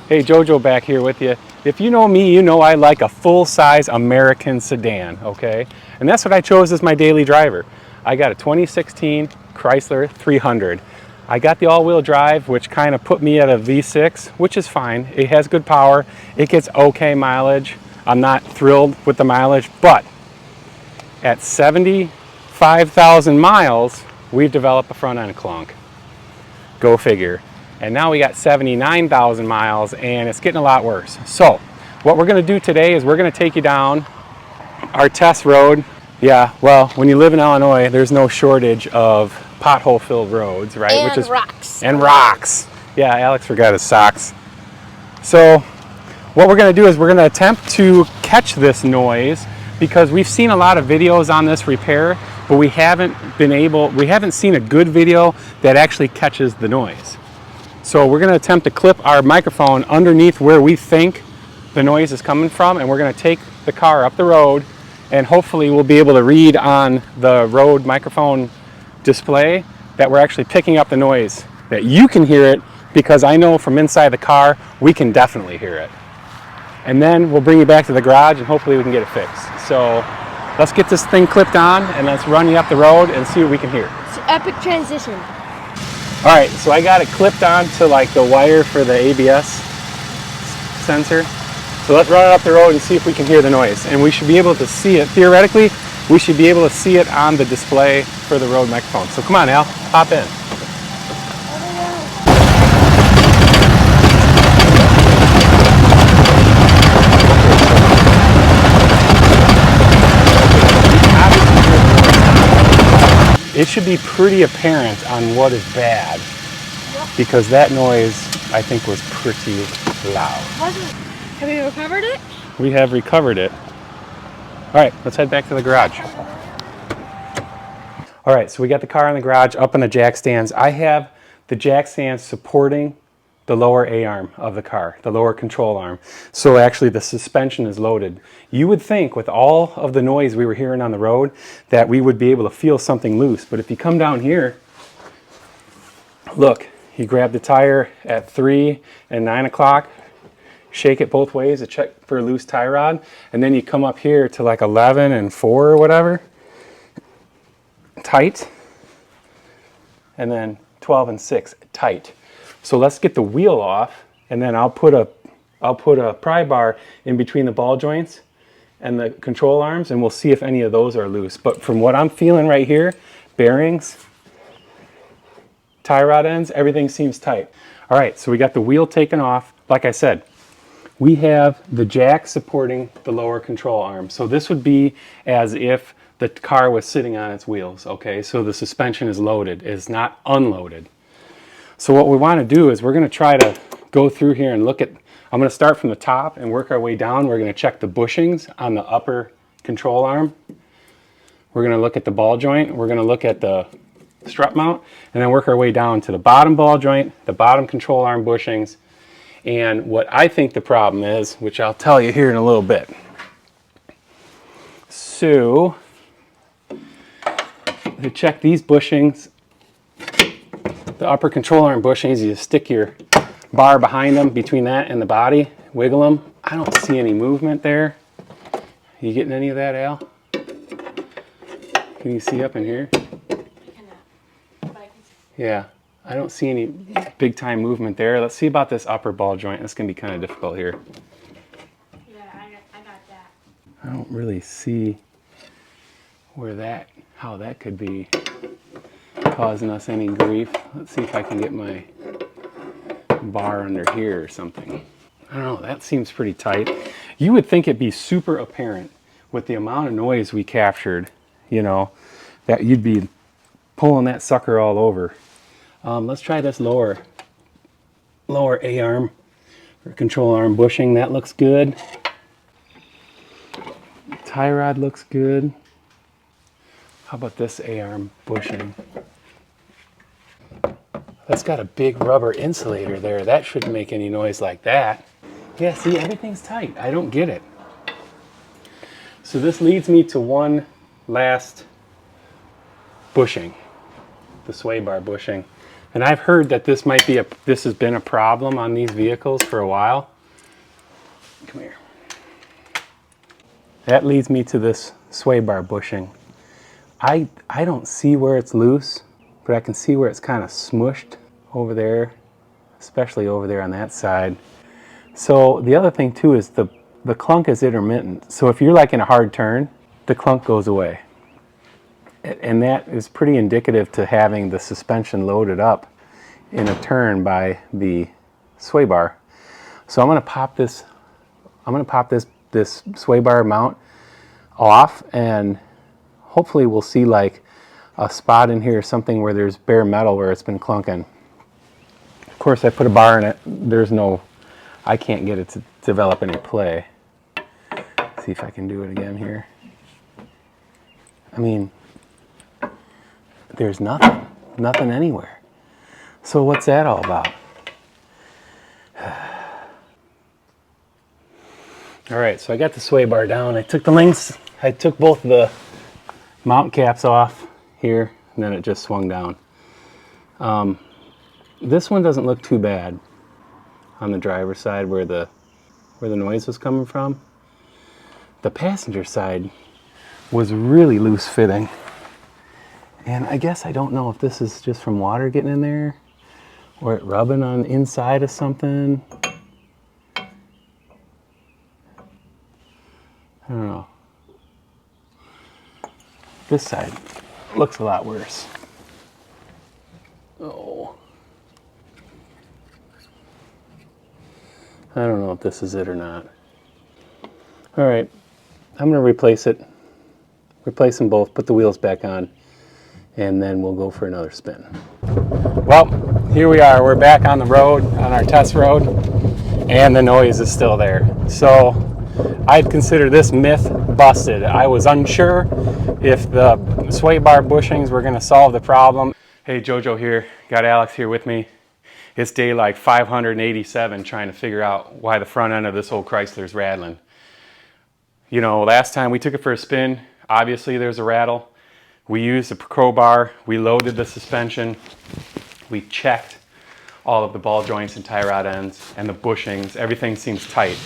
Hey, Jojo back here with you. If you know me, you know I like a full-size American sedan, okay? And that's what I chose as my daily driver. I got a 2016 Chrysler 300. I got the all-wheel drive, which kind of put me at a V6, which is fine. It has good power. It gets okay mileage. I'm not thrilled with the mileage, but at 75,000 miles, we've developed a front-end clunk. Go figure. And now we got 79,000 miles and it's getting a lot worse. So what we're going to do today is we're going to take you down our test road. Yeah, well, when you live in Illinois, there's no shortage of pothole filled roads, right? And rocks. And rocks. Yeah, Alex forgot his socks. So what we're going to do is we're going to attempt to catch this noise, because we've seen a lot of videos on this repair, but we haven't seen a good video that actually catches the noise. So we're going to attempt to clip our microphone underneath where we think the noise is coming from, and we're going to take the car up the road, and hopefully we'll be able to read on the road microphone display that we're actually picking up the noise, that you can hear it, because I know from inside the car we can definitely hear it. And then we'll bring you back to the garage and hopefully we can get it fixed. So let's get this thing clipped on and let's run you up the road and see what we can hear. It's an epic transition. All right, so I got it clipped on to like the wire for the ABS sensor. So let's run it up the road and see if we can hear the noise. And we should be able to see it. Theoretically, we should be able to see it on the display for the road microphone. So come on, Al, hop in. It should be pretty apparent on what is bad, because that noise, I think, was pretty loud. Have you recovered it? We have recovered it. All right, let's head back to the garage. All right, so we got the car in the garage, up on the jack stands. I have the jack stands supporting the lower A-arm of the car, the lower control arm. So actually the suspension is loaded. You would think with all of the noise we were hearing on the road that we would be able to feel something loose. But if you come down here, look, you grab the tire at 3 and 9 o'clock, shake it both ways to check for a loose tie rod, and then you come up here to like 11 and 4 or whatever, tight, and then 12 and 6, tight. So let's get the wheel off, and then I'll put a pry bar in between the ball joints and the control arms, and we'll see if any of those are loose. But from what I'm feeling right here, bearings, tie rod ends, everything seems tight. All right, so we got the wheel taken off. Like I said, we have the jack supporting the lower control arm. So this would be as if the car was sitting on its wheels, okay? So the suspension is loaded, it's not unloaded. So what we want to do is we're going to try to go through here and look at, I'm going to start from the top and work our way down. We're going to check the bushings on the upper control arm. We're going to look at the ball joint. We're going to look at the strut mount, and then work our way down to the bottom ball joint, the bottom control arm bushings, and what I think the problem is, which I'll tell you here in a little bit. So to check these bushings, the upper control arm bushings, you stick your bar behind them, between that and the body, wiggle them. I don't see any movement there. You getting any of that, Al? Can you see up in here? Yeah, I don't see any big time movement there. Let's see about this upper ball joint. This can be kind of difficult here. Yeah, I got that. I don't really see how that could be causing us any grief. Let's see if I can get my bar under here or something. I don't know, that seems pretty tight. You would think it'd be super apparent with the amount of noise we captured, you know, that you'd be pulling that sucker all over. Let's try this lower A-arm or control arm bushing. That looks good. Tie rod looks good. How about this A-arm bushing? That's got a big rubber insulator there. That shouldn't make any noise like that. Yeah, see, everything's tight. I don't get it. So this leads me to one last bushing, the sway bar bushing. And I've heard that this has been a problem on these vehicles for a while. Come here. That leads me to this sway bar bushing. I don't see where it's loose, but I can see where it's kind of smushed over there, especially over there on that side. So the other thing too is the clunk is intermittent. So if you're like in a hard turn, the clunk goes away. And that is pretty indicative to having the suspension loaded up in a turn by the sway bar. So I'm going to pop this sway bar mount off, and hopefully we'll see like a spot in here, something where there's bare metal where it's been clunking. Of course, I put a bar in it. I can't get it to develop any play. Let's see if I can do it again here. I mean, there's nothing anywhere. So what's that all about? All right, so I got the sway bar down. I took both the mount caps off here, and then it just swung down. This one doesn't look too bad on the driver's side where the noise was coming from. The passenger side was really loose fitting. And I guess I don't know if this is just from water getting in there or it rubbing on the inside of something. I don't know. This side looks a lot worse. Oh. I don't know if this is it or not. All right, I'm gonna replace them both, put the wheels back on, and then we'll go for another spin. Well, here we are. We're back on the road, on our test road, and the noise is still there. So I'd consider this myth busted. I was unsure if the sway bar bushings were gonna solve the problem. Hey, Jojo here, got Alex here with me. It's day like 587 trying to figure out why the front end of this old Chrysler is rattling. You know, last time we took it for a spin, obviously there's a rattle. We used a crowbar, we loaded the suspension, we checked all of the ball joints and tie rod ends and the bushings, everything seems tight.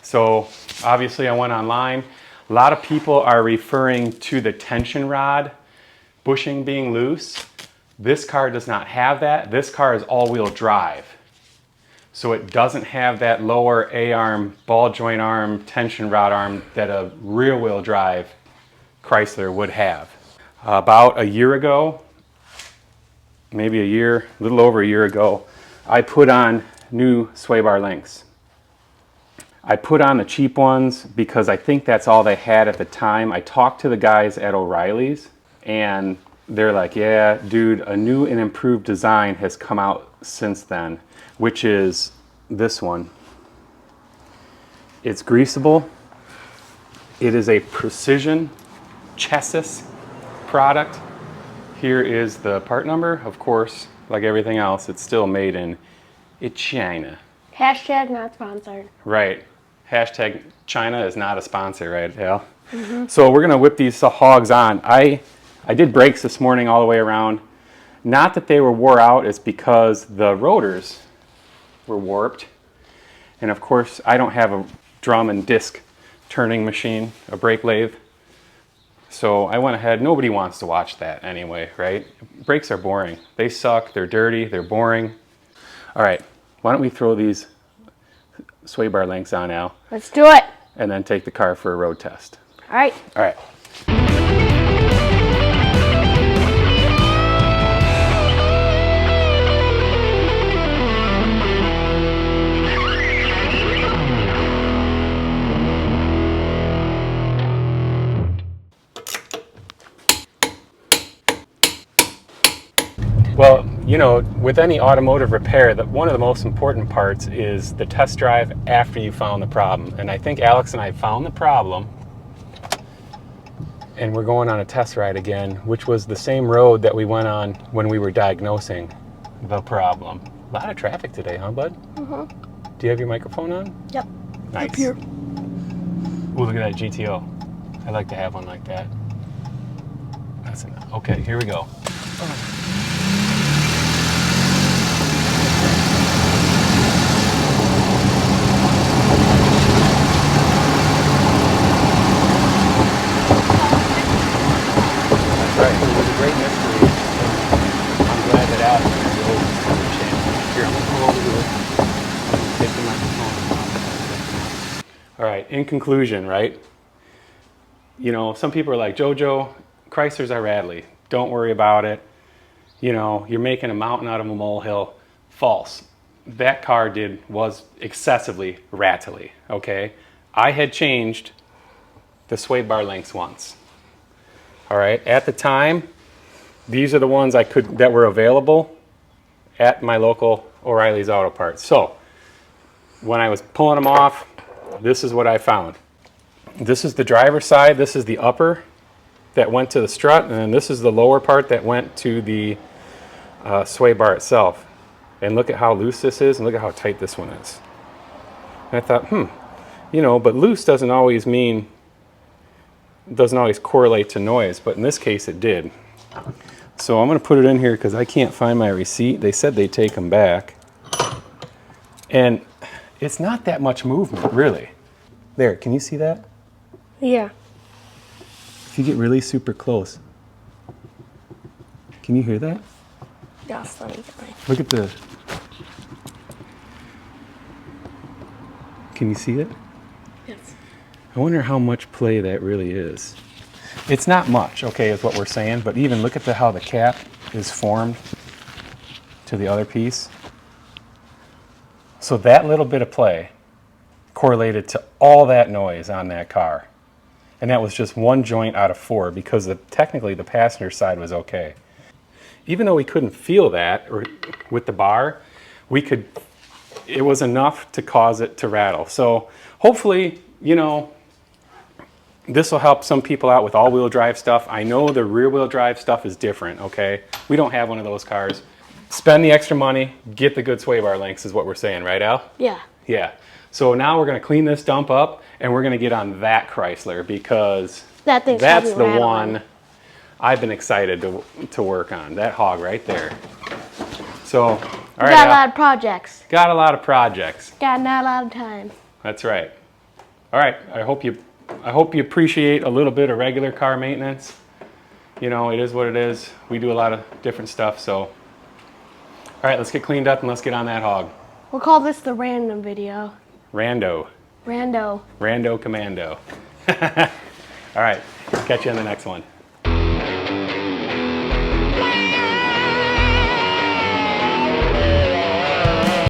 So obviously I went online. A lot of people are referring to the tension rod bushing being loose. This car does not have that. This car is all-wheel drive. So it doesn't have that lower A-arm, ball joint arm, tension rod arm that a rear-wheel drive Chrysler would have. About a year ago, maybe a little over a year ago, I put on new sway bar links. I put on the cheap ones because I think that's all they had at the time. I talked to the guys at O'Reilly's and they're like, yeah, dude, a new and improved design has come out since then, which is this one. It's greasable. It is a precision chassis product. Here is the part number. Of course, like everything else, it's still made in China. Hashtag not sponsored. Right. Hashtag China is not a sponsor, right, Hal? Mm-hmm. So we're gonna whip these hogs on. I did brakes this morning all the way around. Not that they were wore out, it's because the rotors were warped. And of course, I don't have a drum and disc turning machine, a brake lathe. So I went ahead, nobody wants to watch that anyway, right? Brakes are boring. They suck, they're dirty, they're boring. All right, why don't we throw these sway bar links on, Al? Let's do it. And then take the car for a road test. All right. All right. Well, you know, with any automotive repair, one of the most important parts is the test drive after you found the problem. And I think Alex and I found the problem, and we're going on a test ride again, which was the same road that we went on when we were diagnosing the problem. A lot of traffic today, huh, bud? Mm-hmm. Do you have your microphone on? Yep. Nice. Up here. Ooh, look at that GTO. I'd like to have one like that. That's enough. Okay, here we go. Oh. All right, in conclusion, right? You know, some people are like, Jojo, Chryslers are rattly. Don't worry about it. You know, you're making a mountain out of a molehill. False. That car was excessively rattly, okay? I had changed the sway bar lengths once. All right, at the time, these are the ones that were available at my local O'Reilly's Auto Parts. So, when I was pulling them off, this is what I found. This is the driver's side, this is the upper that went to the strut, and then this is the lower part that went to the sway bar itself. And look at how loose this is, and look at how tight this one is. And I thought, you know, but loose doesn't always correlate to noise, but in this case it did. So I'm going to put it in here because I can't find my receipt. They said they'd take them back. And it's not that much movement, really. There, can you see that? Yeah. If you get really super close. Can you hear that? Yes, let me get my... Look at the... Can you see it? Yes. I wonder how much play that really is. It's not much, okay, is what we're saying, but even look at how the cap is formed to the other piece. So that little bit of play correlated to all that noise on that car. And that was just one joint out of 4 because technically the passenger side was okay. Even though we couldn't feel that with the bar, it was enough to cause it to rattle. So hopefully, you know, this will help some people out with all-wheel drive stuff. I know the rear-wheel drive stuff is different, okay? We don't have one of those cars. Spend the extra money, get the good sway bar lengths is what we're saying, right, Al? Yeah. Yeah. So now we're going to clean this dump up, and we're going to get on that Chrysler because that's the one I've been excited to work on. That hog right there. So, all right, Got a lot of projects. Got a lot of projects. Got not a lot of time. That's right. All right. I hope you appreciate a little bit of regular car maintenance. You know, it is what it is. We do a lot of different stuff. So, all right, let's get cleaned up and let's get on that hog. We'll call this the random video. Rando Rando. Commando. All right. Catch you on the next one.